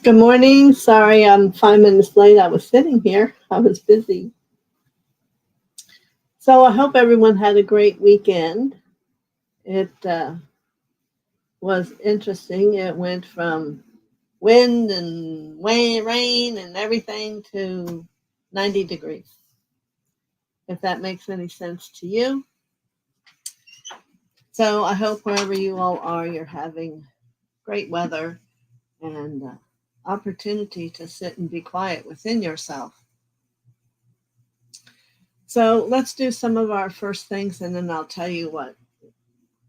Good morning. Sorry, I'm 5 minutes late. I was sitting here. I was busy. So I hope everyone had a great weekend. It was interesting. It went from wind and rain and everything to 90 degrees. If that makes any sense to you. So I hope wherever you all are, you're having great weather and opportunity to sit and be quiet within yourself. So let's do some of our first things, and then I'll tell you what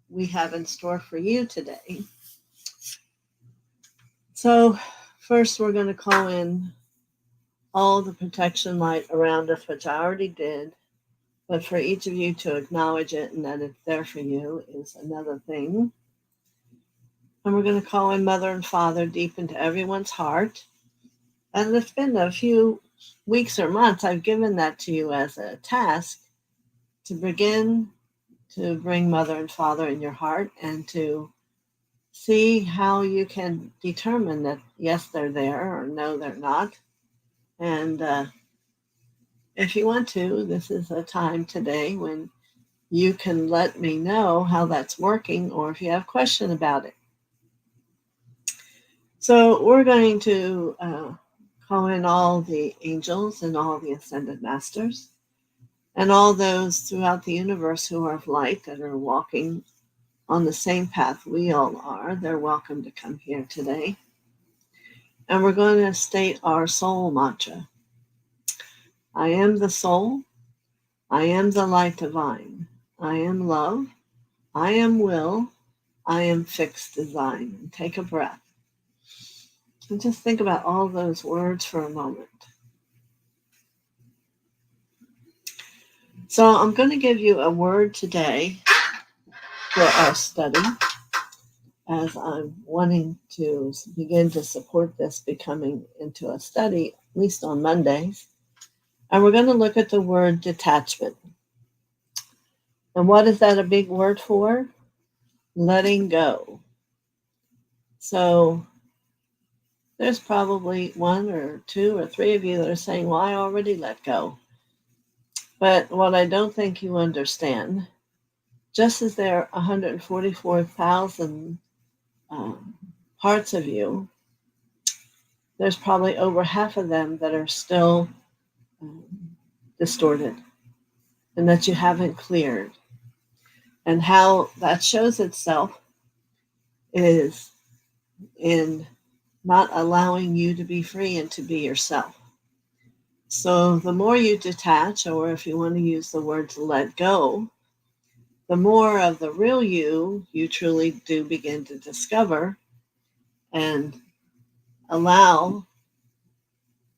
we have in store for you today. So first, we're going to call in all the protection light around us, which I already did. But for each of you to acknowledge it and that it's there for you is another thing. And we're going to call in Mother and Father deep into everyone's heart. And it's been a few weeks or months, I've given that to you as a task to begin to bring Mother and Father in your heart and to see how you can determine that, yes, they're there or no, they're not. And if you want to, this is a time today when you can let me know how that's working or if you have a question about it. So we're going to call in all the angels and all the ascended masters and all those throughout the universe who are of light that are walking on the same path we all are. They're welcome to come here today. And we're going to state our soul mantra. I am the soul. I am the light divine. I am love. I am will. I am fixed design. And take a breath. And just think about all those words for a moment. So I'm going to give you a word today for our study, as I'm wanting to begin to support this becoming into a study, at least on Mondays. And we're going to look at the word detachment. And what is that a big word for? Letting go. So there's probably one or two or three of you that are saying, well, I already let go. But what I don't think you understand, just as there are 144,000 parts of you, there's probably over half of them that are still distorted and that you haven't cleared. And how that shows itself is in not allowing you to be free and to be yourself. So the more you detach, or if you want to use the word to let go, the more of the real you truly do begin to discover and allow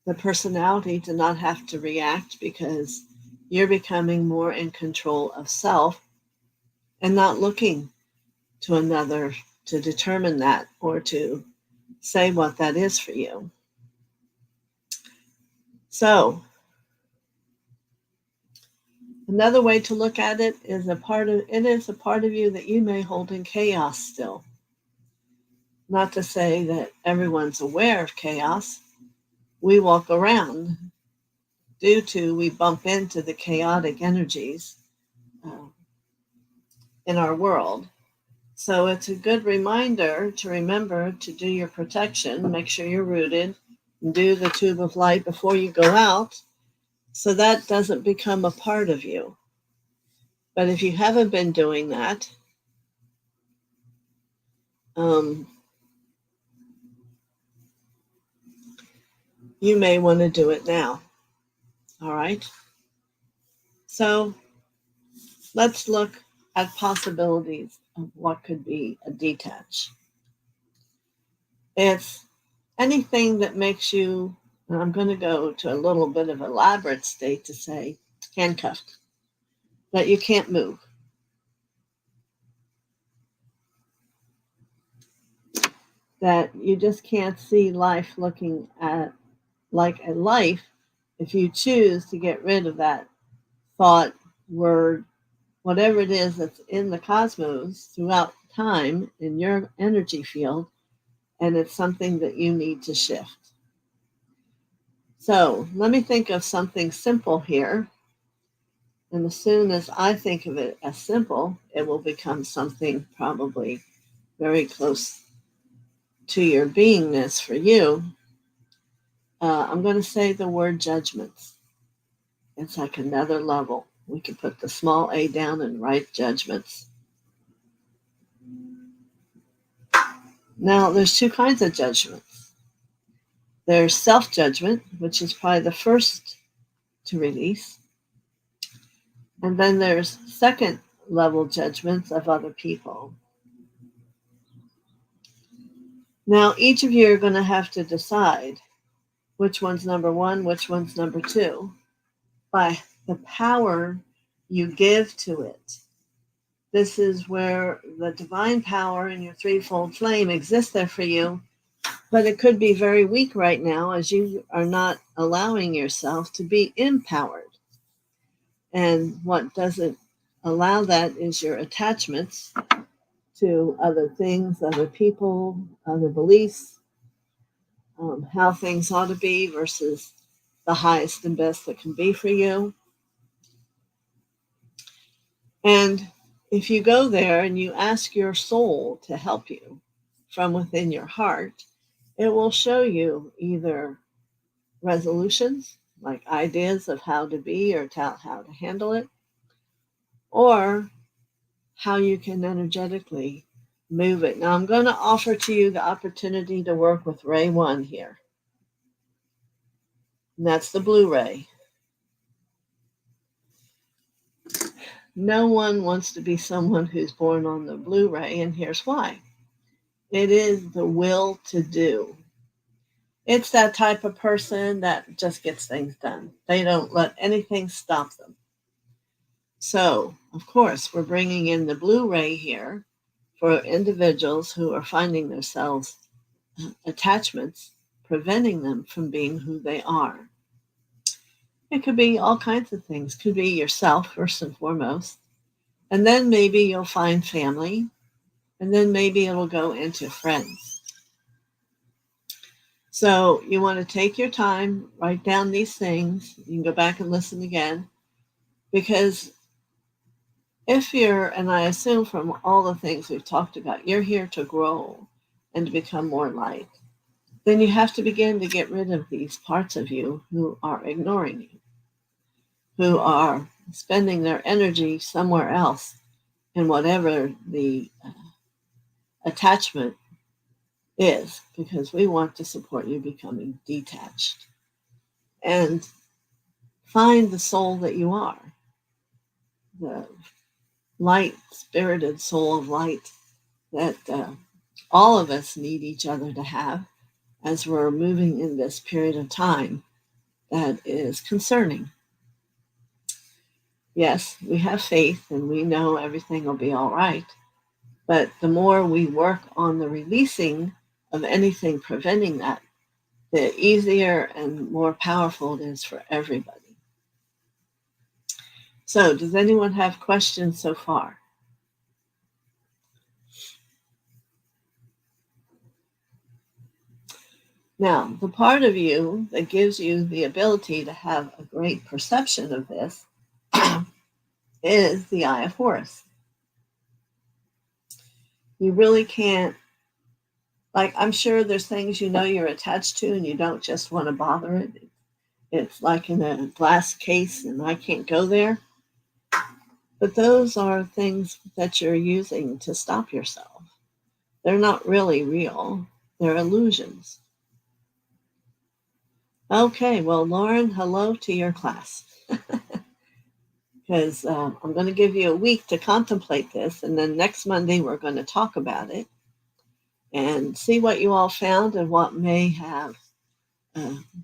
the personality to not have to react, because you're becoming more in control of self and not looking to another to determine that or to say what that is for you. So another way to look at it is a part of you that you may hold in chaos still. Not to say that everyone's aware of chaos. We walk around we bump into the chaotic energies in our world. So it's a good reminder to remember to do your protection, make sure you're rooted, and do the tube of light before you go out, so that doesn't become a part of you. But if you haven't been doing that, you may want to do it now. All right? So let's look at possibilities of what could be a detach. It's anything that makes you, and I'm going to go to a little bit of elaborate state to say handcuffed, that you can't move. That you just can't see life looking at like a life if you choose to get rid of that thought, word, whatever it is that's in the cosmos throughout time in your energy field, and it's something that you need to shift. So let me think of something simple here. And as soon as I think of it as simple, it will become something probably very close to your beingness for you. I'm going to say the word judgments. It's like another level. We can put the small a down and write judgments. Now, there's two kinds of judgments. There's self-judgment, which is probably the first to release. And then there's second level judgments of other people. Now, each of you are going to have to decide which one's number one, which one's number two, by the power you give to it. This is where the divine power and your threefold flame exists there for you, but it could be very weak right now as you are not allowing yourself to be empowered. And what doesn't allow that is your attachments to other things, other people, other beliefs, how things ought to be versus the highest and best that can be for you. And if you go there and you ask your soul to help you from within your heart, it will show you either resolutions, like ideas of how to be or how to handle it, or how you can energetically move it. Now, I'm going to offer to you the opportunity to work with Ray 1 here. And that's the blue ray. No one wants to be someone who's born on the blue ray, and here's why. It is the will to do. It's that type of person that just gets things done. They don't let anything stop them. So, of course, we're bringing in the blue ray here for individuals who are finding themselves attachments preventing them from being who they are. It could be all kinds of things. It could be yourself, first and foremost. And then maybe you'll find family. And then maybe it'll go into friends. So you want to take your time, write down these things. You can go back and listen again. Because if you're, and I assume from all the things we've talked about, you're here to grow and to become more light, then you have to begin to get rid of these parts of you who are ignoring you, who are spending their energy somewhere else in whatever the attachment is, because we want to support you becoming detached and find the soul that you are, the light spirited soul of light that all of us need each other to have as we're moving in this period of time that is concerning. Yes, we have faith and we know everything will be all right, but the more we work on the releasing of anything preventing that, the easier and more powerful it is for everybody. So, does anyone have questions so far? Now, the part of you that gives you the ability to have a great perception of this is the Eye of Horus. You really can't, like, I'm sure there's things you know you're attached to and you don't just want to bother it. It's like in a glass case and I can't go there. But those are things that you're using to stop yourself. They're not really real. They're illusions. Okay, well, Lauren, hello to your class. Because I'm going to give you a week to contemplate this, and then next Monday we're going to talk about it and see what you all found and what may have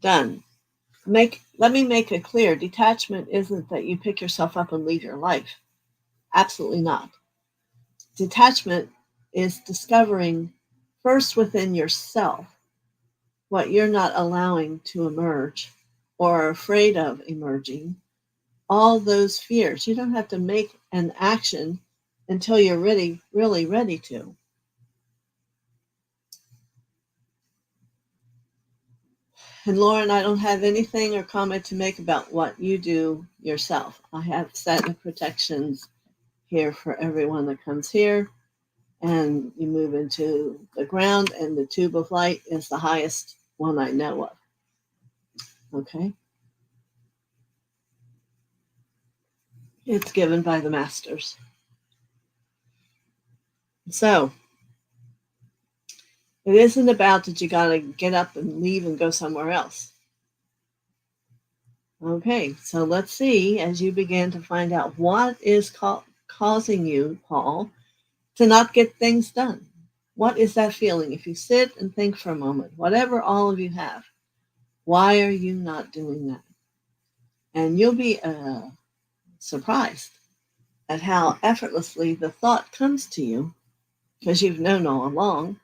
done. Let me make it clear, detachment isn't that you pick yourself up and leave your life. Absolutely not. Detachment is discovering first within yourself what you're not allowing to emerge or are afraid of emerging, all those fears. You don't have to make an action until you're really ready to. And Lauren, I don't have anything or comment to make about what you do yourself. I have set of protections here for everyone that comes here. And you move into the ground, and the tube of light is the highest one I know of. Okay? It's given by the masters. So, it isn't about that you got to get up and leave and go somewhere else. Okay, so let's see as you begin to find out what is causing you, Paul, to not get things done. What is that feeling? If you sit and think for a moment, whatever all of you have, why are you not doing that? And you'll be surprised at how effortlessly the thought comes to you, because you've known all along.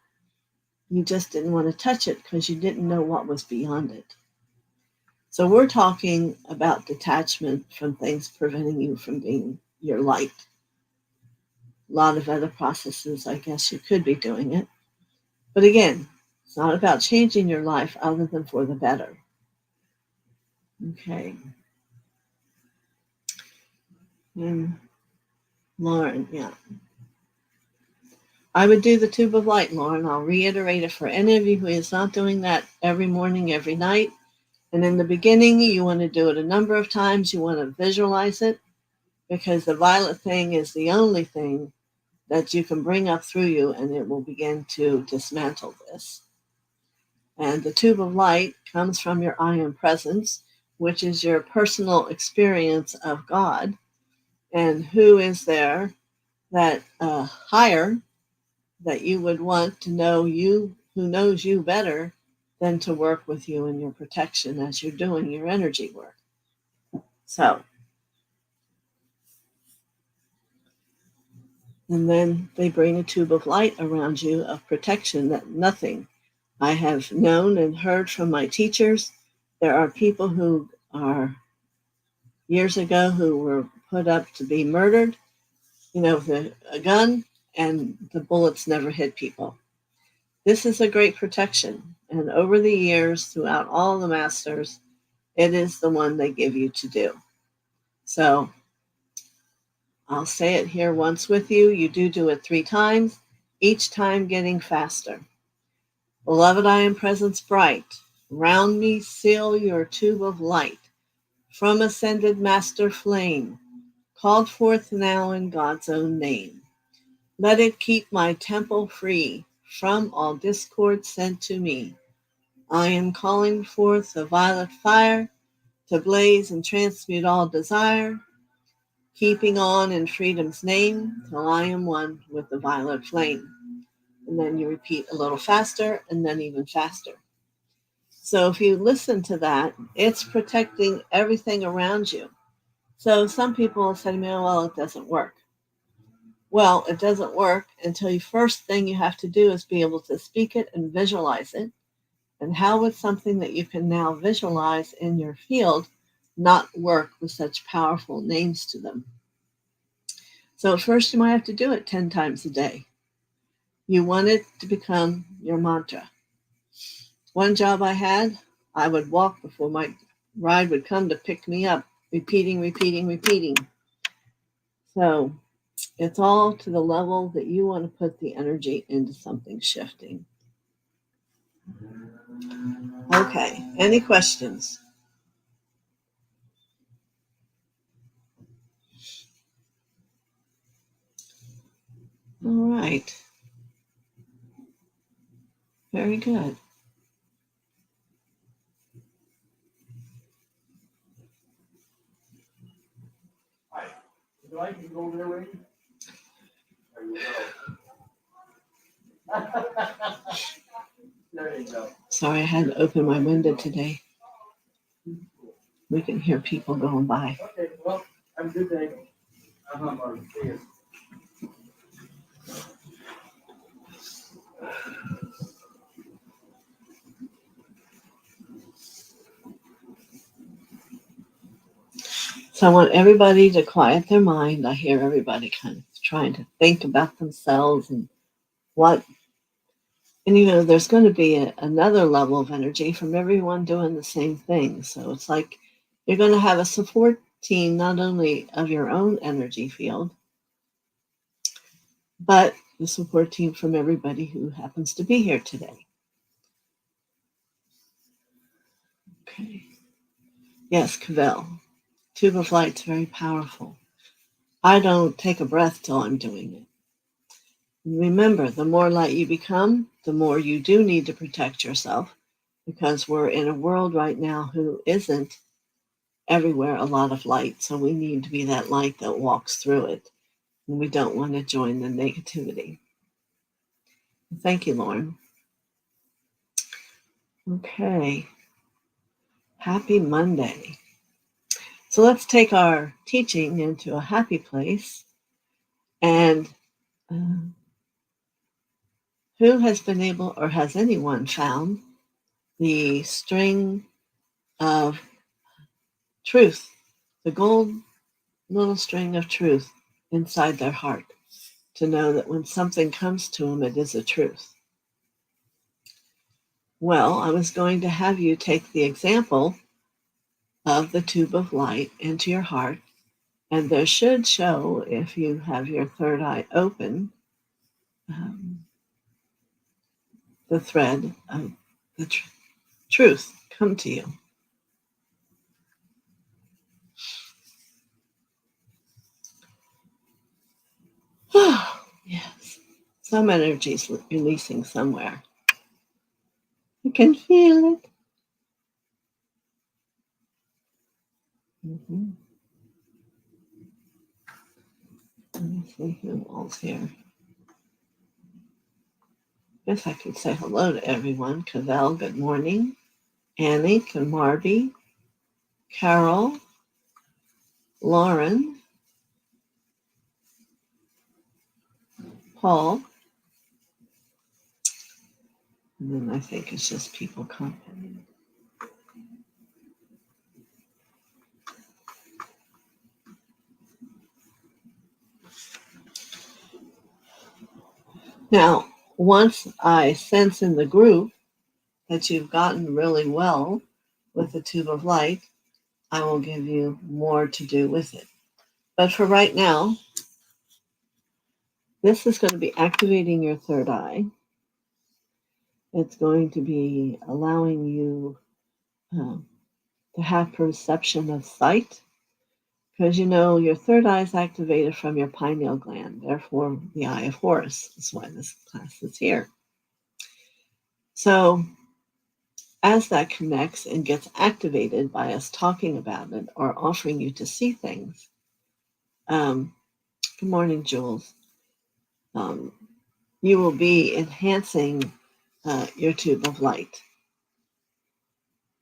You just didn't want to touch it because you didn't know what was beyond it. So we're talking about detachment from things preventing you from being your light. A lot of other processes, I guess you could be doing it. But again, it's not about changing your life other than for the better. Okay. And Lauren, yeah. I would do the tube of light, Lauren. I'll reiterate it for any of you who is not doing that every morning, every night. And in the beginning, you want to do it a number of times. You want to visualize it, because the violet thing is the only thing that you can bring up through you, and it will begin to dismantle this. And the tube of light comes from your I am presence, which is your personal experience of God, and who is there that higher that you would want to know you, who knows you better than to work with you in your protection as you're doing your energy work. So, and then they bring a tube of light around you of protection that nothing. I have known and heard from my teachers. There are people who are years ago who were put up to be murdered, with a gun, and the bullets never hit people. This is a great protection. And over the years, throughout all the masters, it is the one they give you to do. So I'll say it here once with you. You do it 3 times, each time getting faster. Beloved, I am presence bright. Round me seal your tube of light. From ascended master flame, called forth now in God's own name. Let it keep my temple free from all discord sent to me. I am calling forth the violet fire to blaze and transmute all desire, keeping on in freedom's name till I am one with the violet flame. And then you repeat a little faster and then even faster. So if you listen to that, it's protecting everything around you. So some people say to me, oh, well, it doesn't work. Well, it doesn't work until you first thing you have to do is be able to speak it and visualize it. And how would something that you can now visualize in your field not work with such powerful names to them? So at first you might have to do it 10 times a day. You want it to become your mantra. One job I had, I would walk before my ride would come to pick me up, repeating. So it's all to the level that you want to put the energy into something shifting. Okay, any questions? All right. Very good. Hi. Would you like me to go there, Ray? There you go. There you go. Sorry, I had to open my window today. We can hear people going by. Okay, well, have a good day. See you. So I want everybody to quiet their mind. I hear everybody kind of trying to think about themselves and what And there's going to be another level of energy from everyone doing the same thing. So it's like you're going to have a support team, not only of your own energy field, but the support team from everybody who happens to be here today. Okay. Yes, Cavell. Tube of Light's very powerful. I don't take a breath till I'm doing it. Remember, the more light you become, the more you do need to protect yourself, because we're in a world right now who isn't everywhere a lot of light. So we need to be that light that walks through it. And we don't want to join the negativity. Thank you, Lauren. Okay. Happy Monday. So let's take our teaching into a happy place. And who has been able, or has anyone found, the string of truth, the gold little string of truth inside their heart, to know that when something comes to them, it is a truth? Well, I was going to have you take the example of the tube of light into your heart, and there should show, if you have your third eye open, the thread of the truth come to you. Yes, some energy is releasing somewhere. You can feel it. Mm-hmm. Let me see who all's here. Guess I could say hello to everyone. Cavell, good morning. Annie, Marby, Carol, Lauren, Paul, and then I think it's just people commenting. Now, once I sense in the group that you've gotten really well with the tube of light, I will give you more to do with it. But for right now, this is going to be activating your third eye. It's going to be allowing you to have perception of sight, because your third eye is activated from your pineal gland, therefore the eye of Horus. That's why this class is here. So as that connects and gets activated by us talking about it or offering you to see things, good morning, Jules, you will be enhancing your tube of light.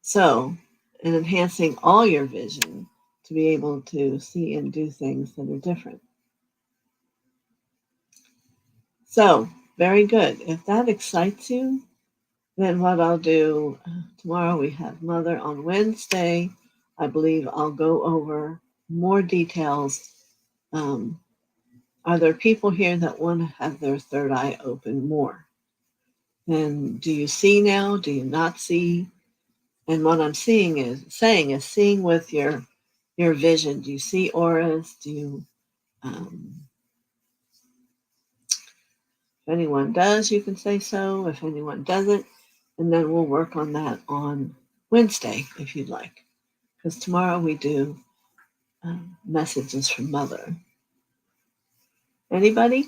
So, and enhancing all your vision to be able to see and do things that are different. So, very good. If that excites you, then what I'll do, tomorrow we have Mother. On Wednesday, I believe I'll go over more details. Are there people here that want to have their third eye open more? And do you see now? Do you not see? And what I'm saying is seeing with your vision. Do you see auras? Do you, if anyone does, you can say so. If anyone doesn't, and then we'll work on that on Wednesday, if you'd like. Because tomorrow we do messages from Mother. Anybody?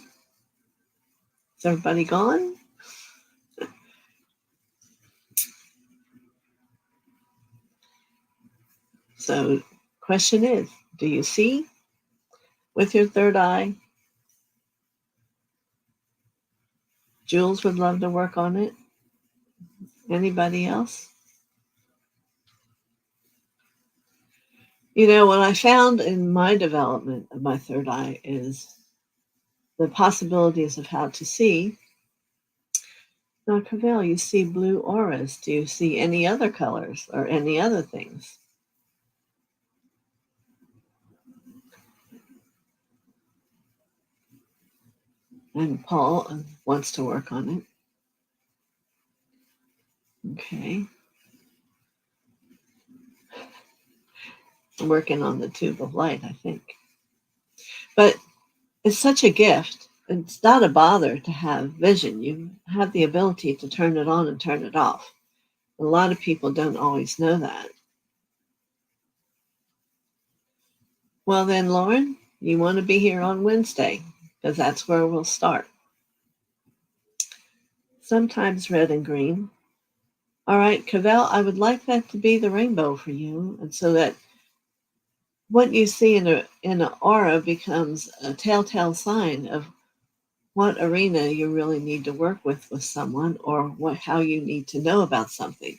Is everybody gone? So, question is, do you see with your third eye? Jules would love to work on it. Anybody else? What I found in my development of my third eye is the possibilities of how to see. Now, Cavell, you see blue auras. Do you see any other colors or any other things? And Paul wants to work on it. Okay. I'm working on the tube of light, I think. But it's such a gift. It's not a bother to have vision. You have the ability to turn it on and turn it off. A lot of people don't always know that. Well, then, Lauren, you want to be here on Wednesday because that's where we'll start. Sometimes red and green. All right, Cavell, I would like that to be the rainbow for you, and so that what you see in an aura becomes a telltale sign of what arena you really need to work with someone, or how you need to know about something.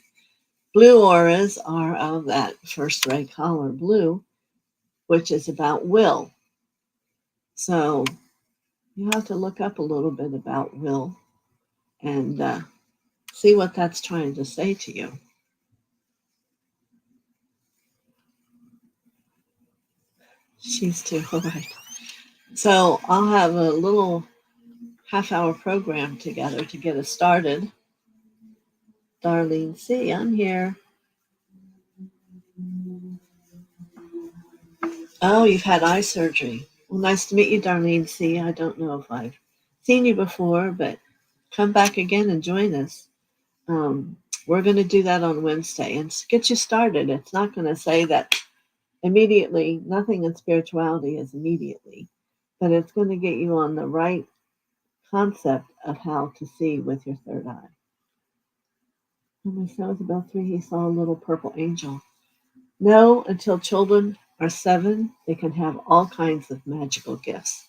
Blue auras are of that first ray color blue, which is about will. So you have to look up a little bit about will and see what that's trying to say to you. She's too, all right. So I'll have a little half-hour program together to get us started. Darlene C., I'm here. Oh, you've had eye surgery. Well, nice to meet you, Darlene C. I don't know if I've seen you before, but come back again and join us. We're going to do that on Wednesday and get you started. It's not going to say that immediately, nothing in spirituality is immediately, but it's going to get you on the right concept of how to see with your third eye. When my son was about 3, he saw a little purple angel. No, until children are 7, they can have all kinds of magical gifts.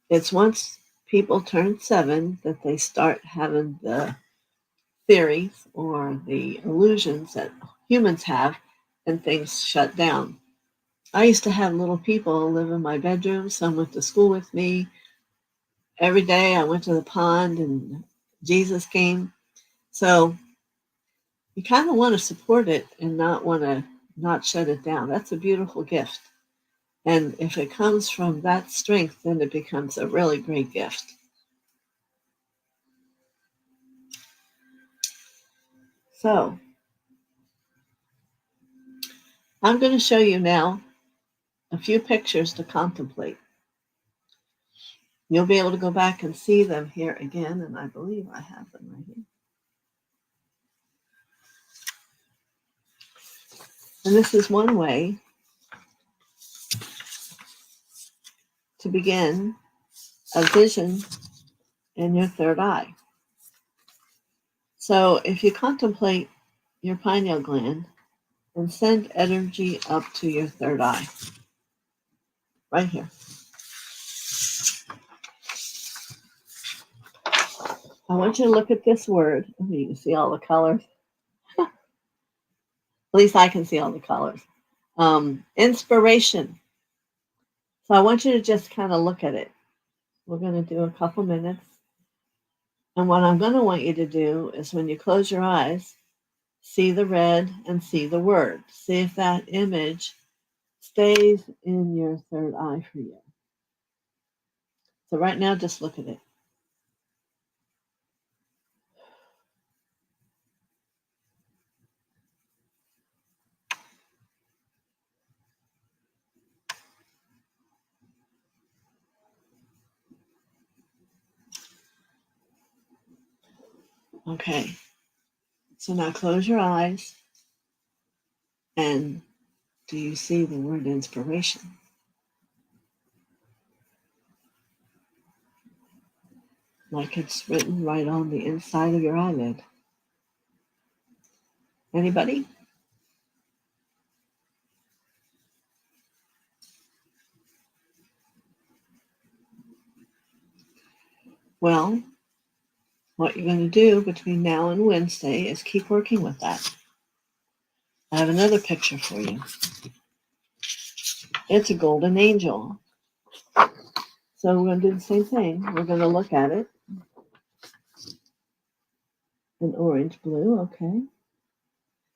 It's once people turn 7 that they start having the theories or the illusions that humans have, and things shut down. I used to have little people live in my bedroom. Some went to school with me. Every day I went to the pond and Jesus came. So you kind of want to support it and not want to not shut it down. That's a beautiful gift. And if it comes from that strength, then it becomes a really great gift. So I'm going to show you now a few pictures to contemplate. You'll be able to go back and see them here again, and I believe I have them right here. And this is one way to begin a vision in your third eye. So if you contemplate your pineal gland and send energy up to your third eye, right here. I want you to look at this word. You can see all the colors. At least I can see all the colors. Inspiration. So I want you to just kind of look at it. We're going to do a couple minutes. And what I'm going to want you to do is when you close your eyes, see the red and see the word. See if that image stays in your third eye for you. So right now, just look at it. Okay. So now close your eyes. And do you see the word inspiration? Like it's written right on the inside of your eyelid. Anybody? Well, what you're going to do between now and Wednesday is keep working with that. I have another picture for you. It's a golden angel. So we're going to do the same thing. We're going to look at it. An orange blue, okay.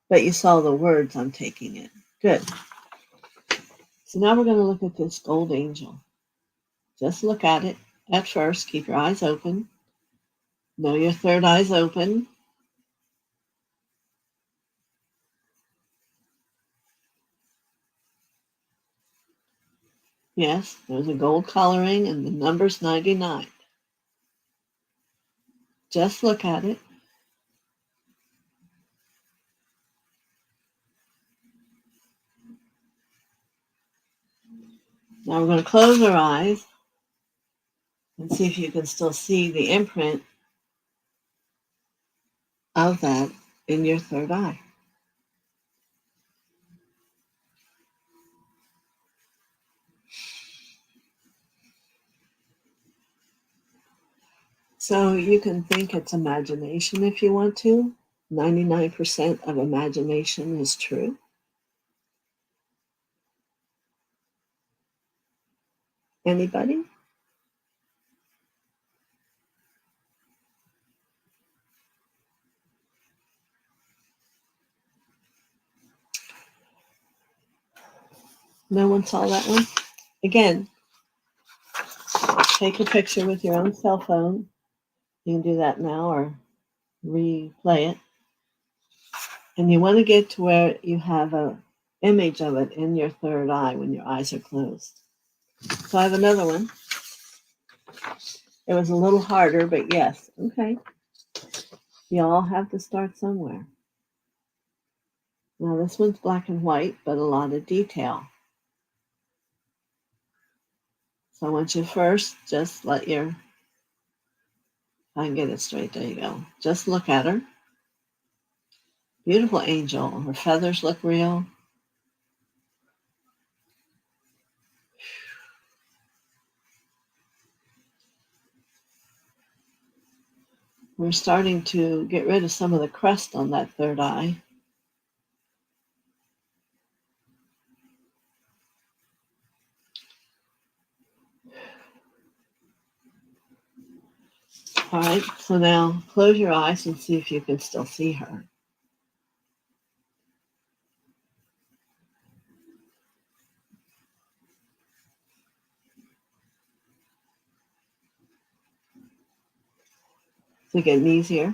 But you saw the words, I'm taking it. Good. So now we're going to look at this gold angel. Just look at it at first. Keep your eyes open. Know your third eye's open. Yes, there's a gold coloring and the number's 99. Just look at it. Now we're going to close our eyes and see if you can still see the imprint of that in your third eye. So you can think it's imagination if you want to. 99% of imagination is true. Anybody? No one saw that one? Again, take a picture with your own cell phone. You can do that now or replay it. And you want to get to where you have an image of it in your third eye when your eyes are closed. So I have another one. It was a little harder, but yes. Okay. You all have to start somewhere. Now this one's black and white, but a lot of detail. So I want you first, just let your, I can get it straight, there you go. Just look at her. Beautiful angel. Her feathers look real. We're starting to get rid of some of the crust on that third eye. All right, so now close your eyes and see if you can still see her. Is it getting easier?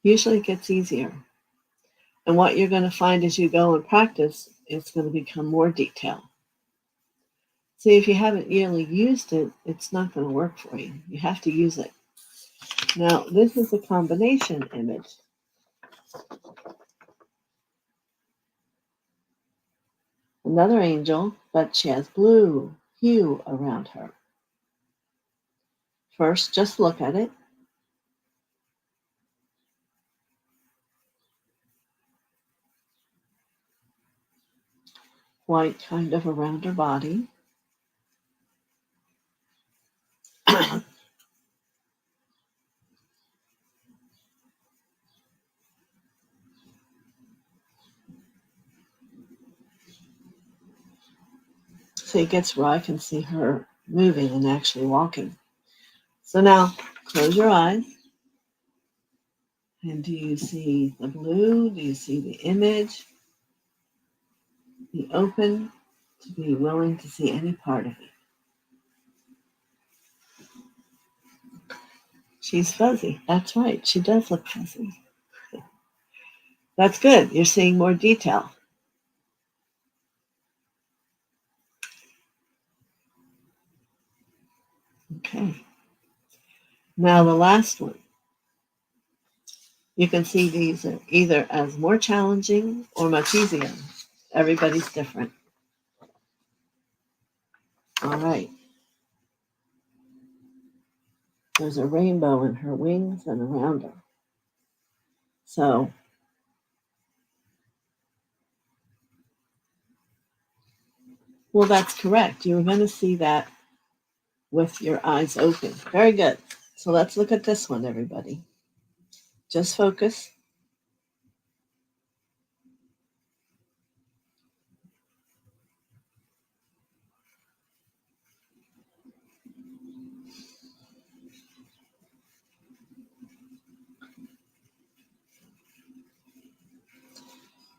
Usually it gets easier. And what you're going to find as you go and practice, it's going to become more detailed. See, if you haven't really used it, it's not going to work for you. You have to use it. Now, this is a combination image. Another angel, but she has blue hue around her. First, just look at it. White kind of around her body. So it gets where I can see her moving and actually walking. So now, close your eyes. And do you see the blue? Do you see the image? Be open to be willing to see any part of it. She's fuzzy. That's right. She does look fuzzy. That's good. You're seeing more detail. Okay. Now the last one. You can see these are either as more challenging or much easier. Everybody's different. All right. There's a rainbow in her wings and around her. So, well, that's correct. You were going to see that with your eyes open. Very good. So let's look at this one, everybody. Just focus.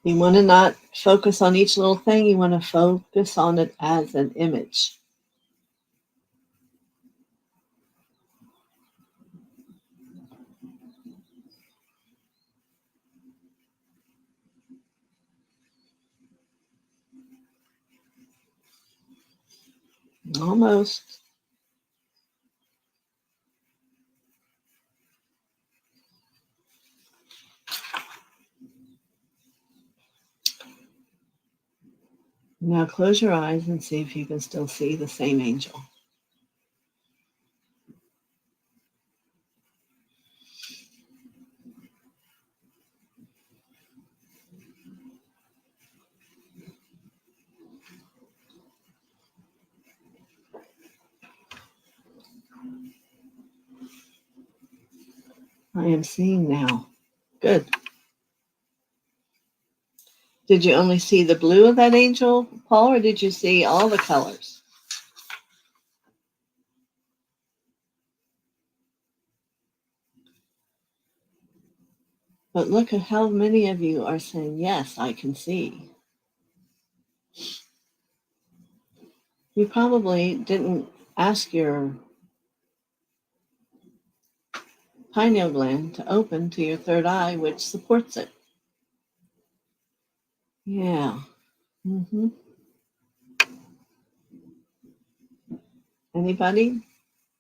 You want to not focus on each little thing. You want to focus on it as an image. Almost. Now close your eyes and see if you can still see the same angel. I am seeing now. Good. Did you only see the blue of that angel, Paul, or did you see all the colors? But look at how many of you are saying, yes, I can see. You probably didn't ask your pineal gland to open to your third eye, which supports it. Yeah. Mm-hmm. Anybody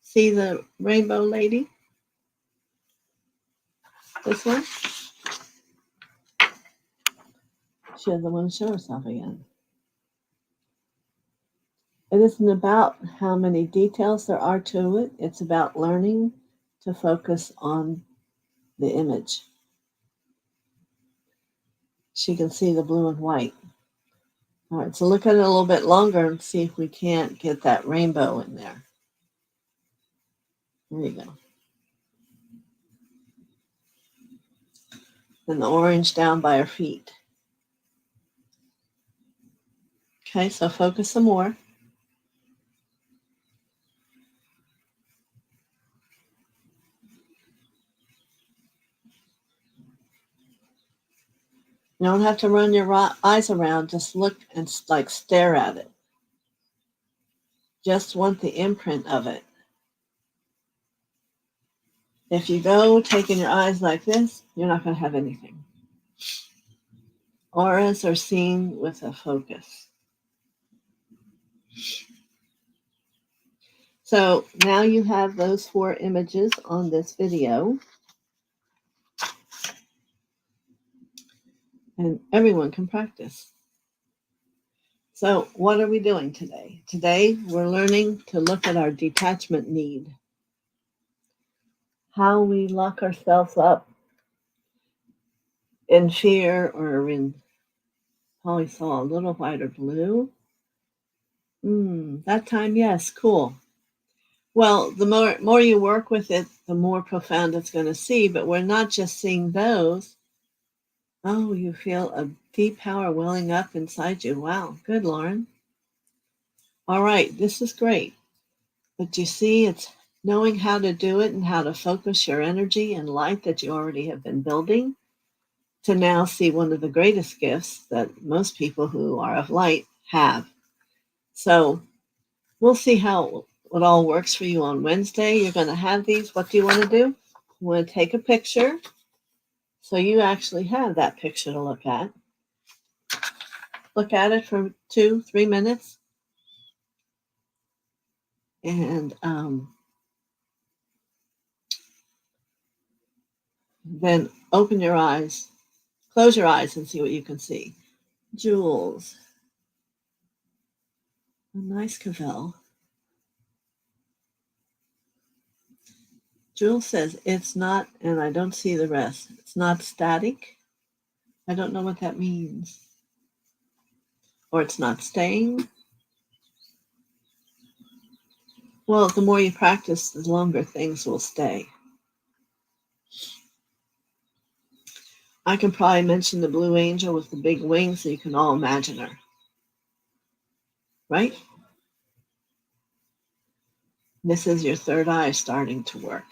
see the rainbow lady? This one? She doesn't want to show herself again. It isn't about how many details there are to it. It's about learning to focus on the image. She can see the blue and white. All right, so look at it a little bit longer and see if we can't get that rainbow in there. There you go. And the orange down by her feet. Okay, so focus some more. You don't have to run your eyes around. Just look and like stare at it. Just want the imprint of it. If you go taking your eyes like this, you're not going to have anything. Auras are seen with a focus. So now you have those 4 images on this video. And everyone can practice. So what are we doing today? Today we're learning to look at our detachment need. How we lock ourselves up in fear or in, Polly saw a little white or blue. That time, yes, cool. Well, the more you work with it, the more profound it's going to see. But we're not just seeing those. Oh, you feel a deep power welling up inside you. Wow, good, Lauren. All right, this is great. But you see, it's knowing how to do it and how to focus your energy and light that you already have been building to now see one of the greatest gifts that most people who are of light have. So we'll see how it all works for you on Wednesday. You're going to have these. What do you want to do? You want to take a picture so you actually have that picture to look at. Look at it for 2-3 minutes. And then open your eyes, close your eyes and see what you can see. Jewels. A nice Cavell. Jules says it's not, and I don't see the rest. It's not static. I don't know what that means. Or it's not staying. Well, the more you practice, the longer things will stay. I can probably mention the blue angel with the big wings so you can all imagine her. Right? This is your third eye starting to work.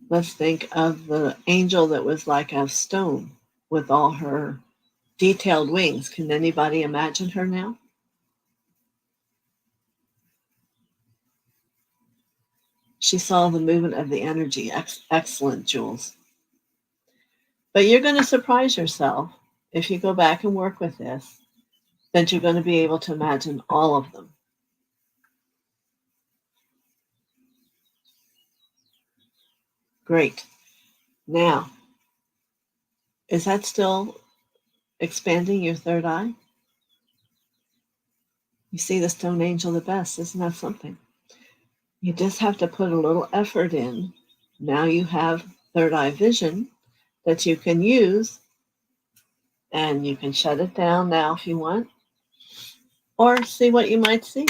Let's think of the angel that was like a stone with all her detailed wings. Can anybody imagine her now? She saw the movement of the energy. Excellent, Jules. But you're going to surprise yourself if you go back and work with this. that you're going to be able to imagine all of them. Great. Now, is that still expanding your third eye? You see the stone angel the best. Isn't that something? You just have to put a little effort in. Now you have third eye vision that you can use, and you can shut it down now if you want, or see what you might see.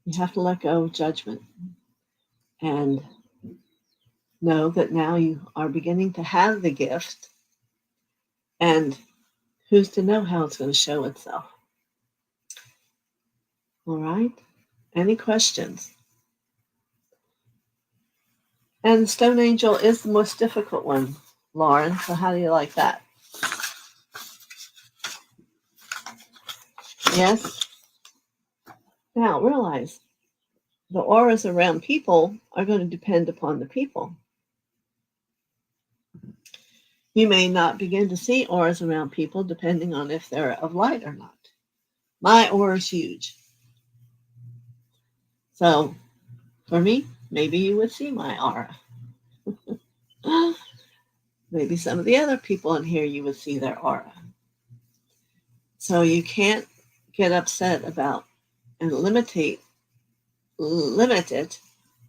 You have to let go of judgment and know that now you are beginning to have the gift, and who's to know how it's going to show itself. All right? Any questions? And the stone angel is the most difficult one, Lauren. So how do you like that? Yes? Now realize the auras around people are going to depend upon the people. You may not begin to see auras around people depending on if they're of light or not. My aura is huge. So for me, maybe you would see my aura. Maybe some of the other people in here, you would see their aura. So you can't get upset about and limit it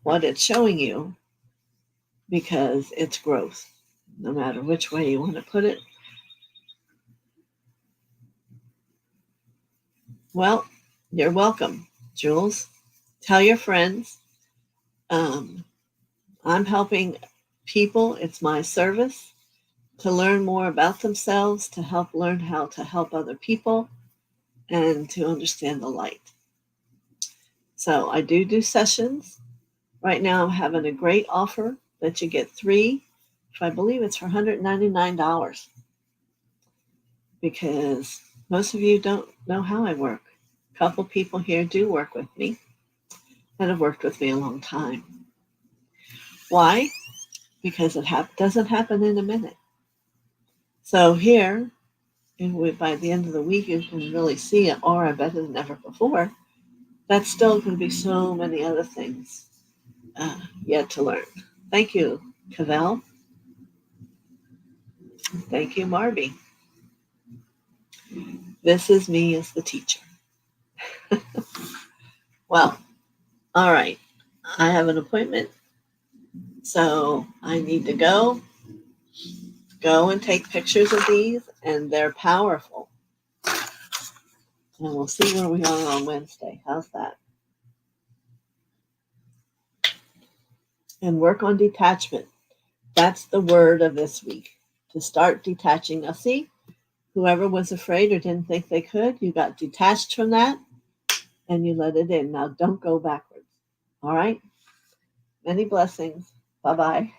what it's showing you, because it's growth, no matter which way you want to put it. Well, you're welcome, Jules. Tell your friends. I'm helping people. It's my service to learn more about themselves, to help learn how to help other people, and to understand the light. So I do sessions. Right now I'm having a great offer that you get 3, I believe it's for $199, because most of you don't know how I work. A couple people here do work with me and have worked with me a long time. Why? Because it doesn't happen in a minute. So here, by the end of the week, you can really see an aura better than ever before. That's still going to be so many other things yet to learn. Thank you, Cavell. Thank you, Marby. This is me as the teacher. Well, all right. I have an appointment, so I need to go and take pictures of these, and they're powerful. And we'll see where we are on Wednesday. How's that? And work on detachment. That's the word of this week, to start detaching. Now, see, whoever was afraid or didn't think they could, you got detached from that and you let it in. Now, don't go backwards. All right? Many blessings. Bye-bye.